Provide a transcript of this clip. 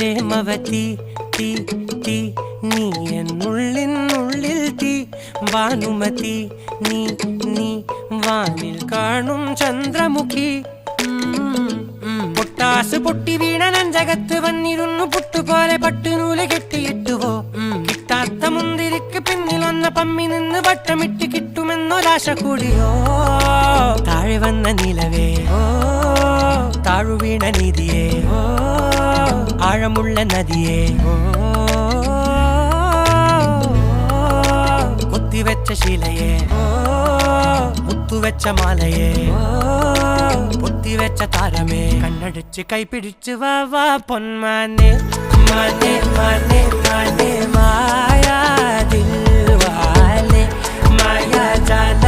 പ്രേമവതി തീ തീ നീ എന്നുള്ളിൽ തീ ഭാനുമതി നീ നീ വാനിൽ കാണും ചന്ദ്രമുഖി പൊട്ടാസ് പൊട്ടി വീണ നെഞ്ചകത്ത് വന്നിരുന്നു പുട്ടുപോലെ പട്ടുനൂല് കെട്ടിയിട്ടുവോ കിട്ടാത്ത മുന്തിരിക്ക് പിന്നിൽ വന്ന പമ്മി നിന്ന് വട്ടമിട്ട് കിട്ടുമെന്നൊരാശ കൂടിയോ താഴെ വന്ന നിലവേ താഴു വീണ നിധിയേ ആഴമുള്ള നദിയേ കൊത്തിവെച്ച ശിലയേ മുത്തുവെച്ച മാലയേ പൊത്തിവെച്ച താരമേ കണ്ണടിച്ച് കൈപിടിച്ച് വാ വാ പൊന്മാനെ മാനെ മാനെ മാനെ മായാ ദിൽവാലെ മായാ ജാല